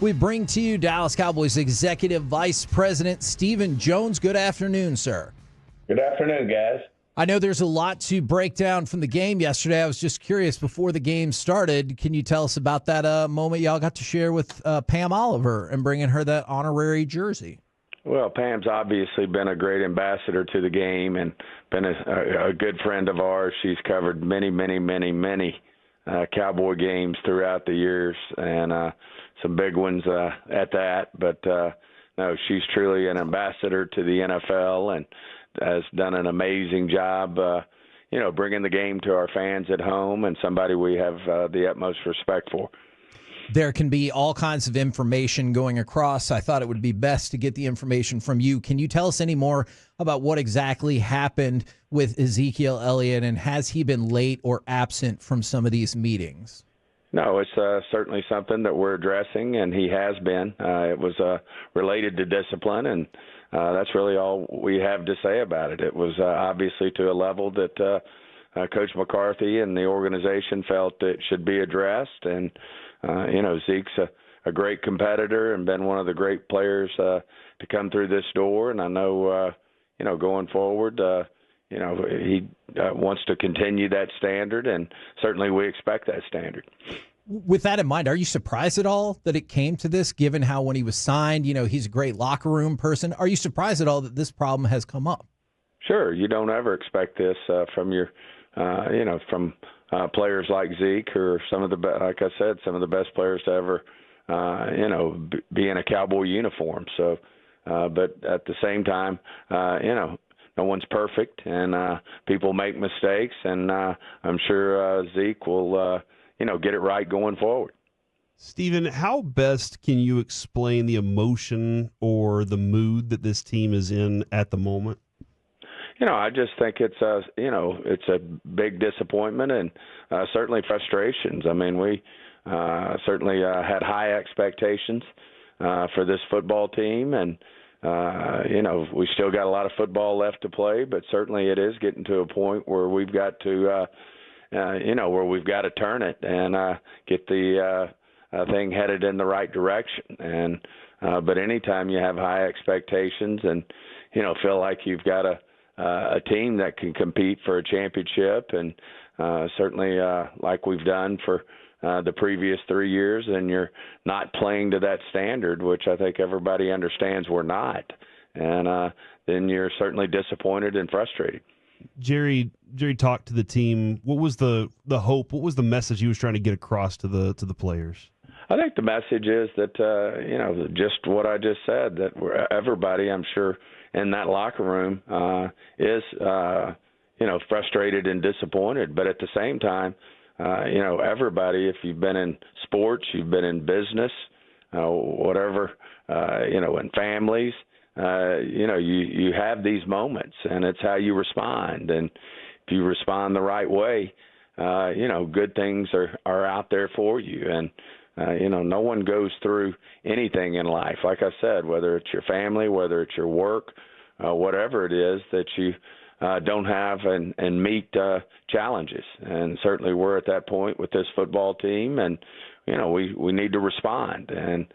We bring to you Dallas Cowboys Executive Vice President Stephen Jones. Good afternoon, sir. Good afternoon, guys. I know there's a lot to break down from the game yesterday. I was just curious, before the game started, can you tell us about that moment y'all got to share with Pam Oliver and bringing her that honorary jersey? Well, Pam's obviously been a great ambassador to the game and been a good friend of ours. She's covered many Cowboy games throughout the years, and some big ones at that. But, no, she's truly an ambassador to the NFL and has done an amazing job, bringing the game to our fans at home, and somebody we have the utmost respect for. There can be all kinds of information going across. I thought it would be best to get the information from you. Can you tell us any more about what exactly happened with Ezekiel Elliott, and has he been late or absent from some of these meetings? No, it's certainly something that we're addressing, and he has been. It was related to discipline, and that's really all we have to say about it. It was obviously to a level that Coach McCarthy and the organization felt it should be addressed, and Zeke's a great competitor and been one of the great players to come through this door. And I know, going forward, he wants to continue that standard, and certainly we expect that standard. With that in mind, are you surprised at all that it came to this, given how when he was signed, he's a great locker room person? Are you surprised at all that this problem has come up? Sure. You don't ever expect this from your, from players like Zeke, or some of the, like I said, some of the best players to ever, be in a Cowboy uniform. So, but at the same time, no one's perfect, and people make mistakes, and I'm sure Zeke will, get it right going forward. Stephen, how best can you explain the emotion or the mood that this team is in at the moment? I just think it's a big disappointment and certainly frustrations. I mean, we certainly had high expectations for this football team, and we still got a lot of football left to play, but certainly it is getting to a point where we've got to, where we've got to turn it and get the thing headed in the right direction. And but anytime you have high expectations and feel like you've got a team that can compete for a championship, and certainly like we've done for the previous 3 years, and you're not playing to that standard, which I think everybody understands we're not, and then you're certainly disappointed and frustrated. Jerry talked to the team. What was the hope? What was the message he was trying to get across to the players? I think the message is that just what I just said, that everybody, I'm sure, in that locker room is frustrated and disappointed. But at the same time, everybody, if you've been in sports, you've been in business, whatever, in families, you have these moments, and it's how you respond. And if you respond the right way, good things are out there for you. And no one goes through anything in life, like I said, whether it's your family, whether it's your work, whatever it is, that you don't have and meet challenges. And certainly we're at that point with this football team, and we need to respond. And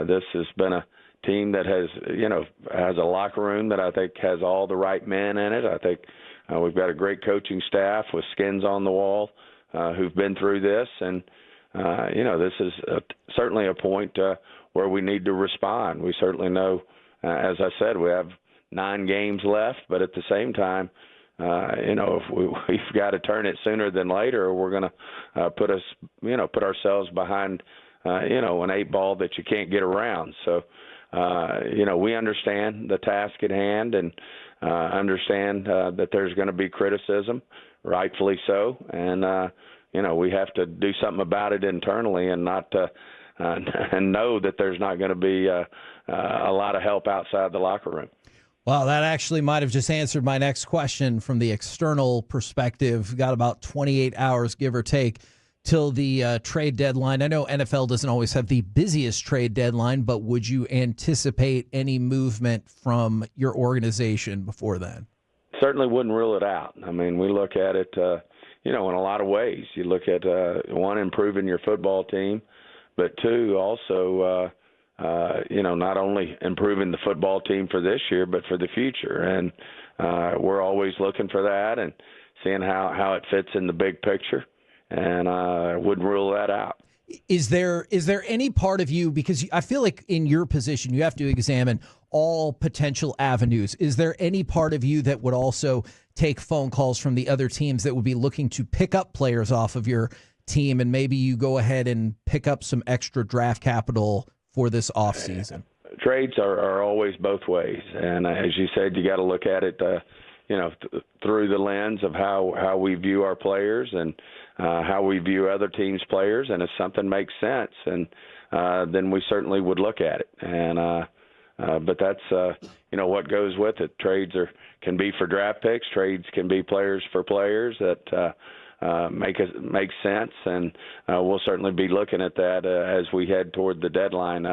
this has been a team that has a locker room that I think has all the right men in it. I think we've got a great coaching staff with skins on the wall who've been through this, and this is certainly a point where we need to respond. We certainly know, as I said, we have 9 games left, but at the same time, if we've got to turn it sooner than later, or we're going to put ourselves behind, an 8 ball that you can't get around. So, we understand the task at hand, and understand that there's going to be criticism, rightfully so, and we have to do something about it internally, and not and know that there's not going to be a lot of help outside the locker room. Well, that actually might have just answered my next question from the external perspective. Got about 28 hours, give or take, till the trade deadline. I know NFL doesn't always have the busiest trade deadline, but would you anticipate any movement from your organization before then? Certainly wouldn't rule it out. I mean, we look at it, in a lot of ways. You look at, one, improving your football team, but two, also, not only improving the football team for this year, but for the future. And we're always looking for that and seeing how it fits in the big picture. And I wouldn't rule that out. Is there any part of you, because I feel like in your position, you have to examine all potential avenues. Is there any part of you that would also take phone calls from the other teams that would be looking to pick up players off of your team, and maybe you go ahead and pick up some extra draft capital for this offseason? Trades are always both ways. And as you said, you got to look at it, through the lens of how we view our players and how we view other teams' players. And if something makes sense, and then we certainly would look at it. And but that's what goes with it. Trades can be for draft picks. Trades can be players for players that make sense, and we'll certainly be looking at that as we head toward the deadline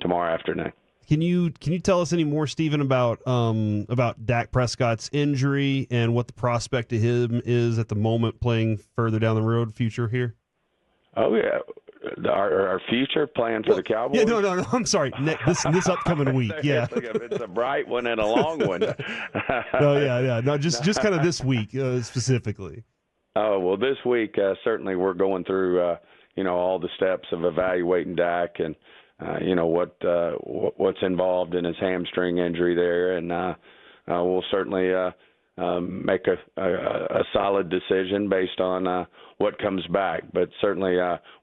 tomorrow afternoon. Can you tell us any more, Stephen, about Dak Prescott's injury and what the prospect of him is at the moment, playing further down the road, future here? Oh yeah, our future playing for the Cowboys. Yeah, no. I'm sorry. This upcoming week. Yeah, it's a bright one and a long one. Yeah. No, just kind of this week specifically. Oh well, this week certainly we're going through all the steps of evaluating Dak and. What's involved in his hamstring injury there, and we'll certainly make a solid decision based on what comes back. But certainly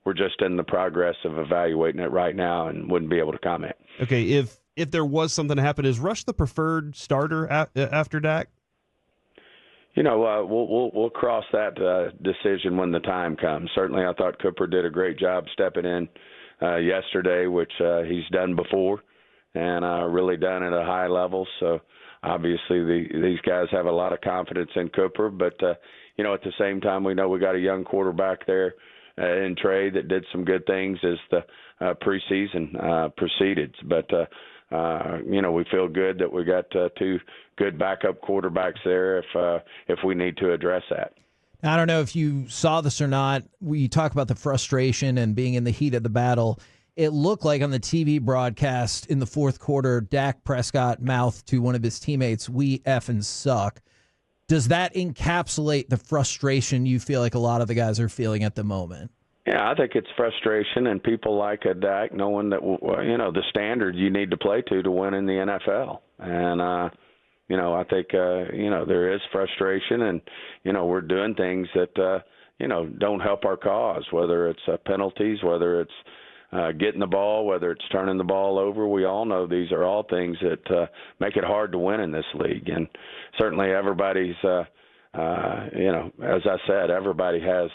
we're just in the progress of evaluating it right now and wouldn't be able to comment. Okay, if there was something to happen, is Rush the preferred starter after Dak? We'll cross that decision when the time comes. Certainly I thought Cooper did a great job stepping in yesterday, which he's done before, and really done at a high level. So obviously these guys have a lot of confidence in Cooper, but at the same time we know we got a young quarterback there in Trey that did some good things as the preseason proceeded. But we feel good that we got two good backup quarterbacks there if we need to address that. I don't know if you saw this or not. We talk about the frustration and being in the heat of the battle. It looked like on the TV broadcast in the fourth quarter, Dak Prescott mouthed to one of his teammates, "We effing suck." Does that encapsulate the frustration you feel like a lot of the guys are feeling at the moment? Yeah, I think it's frustration, and people like Dak knowing that the standard you need to play to win in the NFL. And I think there is frustration, and we're doing things that don't help our cause. Whether it's penalties, whether it's getting the ball, whether it's turning the ball over. We all know these are all things that make it hard to win in this league, and certainly everybody's as I said, everybody has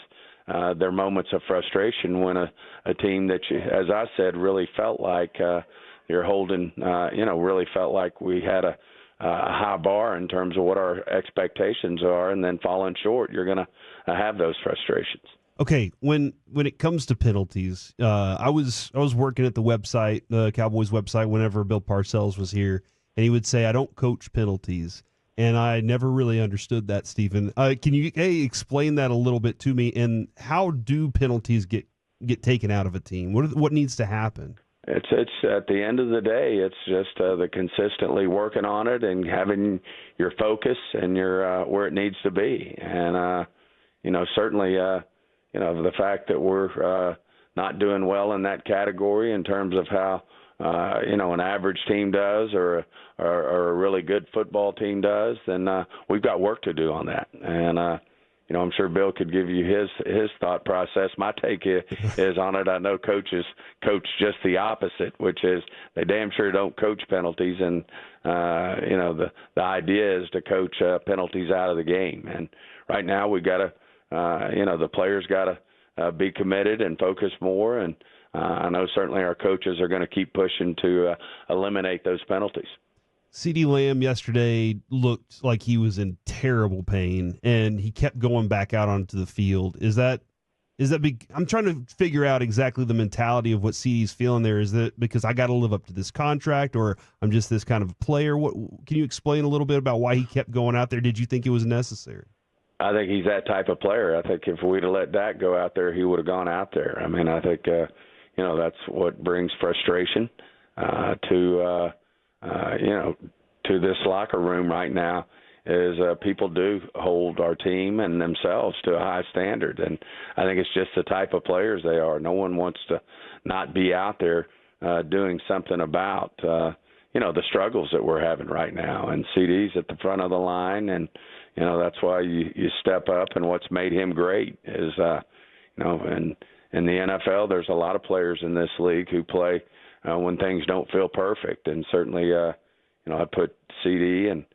their moments of frustration when a team that you, as I said, really felt like you're holding, really felt like we had a high bar in terms of what our expectations are, and then falling short, you're going to have those frustrations. Okay, when it comes to penalties, I was working at the website, the Cowboys website, whenever Bill Parcells was here, and he would say, "I don't coach penalties," and I never really understood that, Stephen. Can you explain that a little bit to me? And how do penalties get taken out of a team? What needs to happen? It's at the end of the day, it's just the consistently working on it and having your focus and your where it needs to be. And certainly the fact that we're not doing well in that category in terms of how an average team does or a really good football team does, then we've got work to do on that. And I'm sure Bill could give you his thought process. My take is on it. I know coaches coach just the opposite, which is they damn sure don't coach penalties. And, the idea is to coach penalties out of the game. And right now we got to, the players got to be committed and focus more. And I know certainly our coaches are going to keep pushing to eliminate those penalties. CeeDee Lamb yesterday looked like he was in terrible pain, and he kept going back out onto the field. Is that big? I'm trying to figure out exactly the mentality of what CeeDee's feeling there. Is that because I got to live up to this contract, or I'm just this kind of player? What can you explain a little bit about why he kept going out there? Did you think it was necessary? I think he's that type of player. I think if we'd have let Dak go out there, he would have gone out there. I mean, I think that's what brings frustration. to this locker room right now is people do hold our team and themselves to a high standard. And I think it's just the type of players they are. No one wants to not be out there doing something about, the struggles that we're having right now. And CD's at the front of the line, and, that's why you step up. And what's made him great is, and in the NFL, there's a lot of players in this league who play when things don't feel perfect. And certainly, I put CD and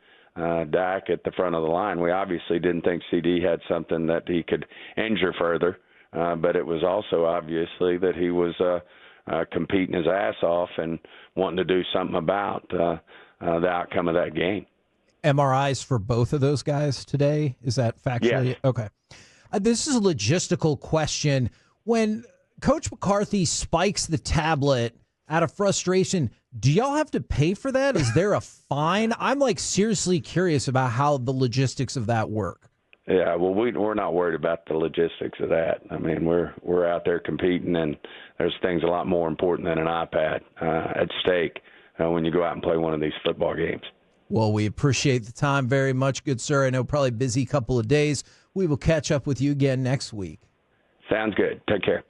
Dak at the front of the line. We obviously didn't think CD had something that he could injure further, but it was also obviously that he was competing his ass off and wanting to do something about the outcome of that game. MRIs for both of those guys today? Is that factually? Yes. Okay. This is a logistical question. When Coach McCarthy spikes the tablet out of frustration, do y'all have to pay for that? Is there a fine? I'm seriously curious about how the logistics of that work. Yeah, well, we're not worried about the logistics of that. I mean, we're out there competing, and there's things a lot more important than an iPad at stake when you go out and play one of these football games. Well, we appreciate the time very much, good sir. I know probably busy couple of days. We will catch up with you again next week. Sounds good. Take care.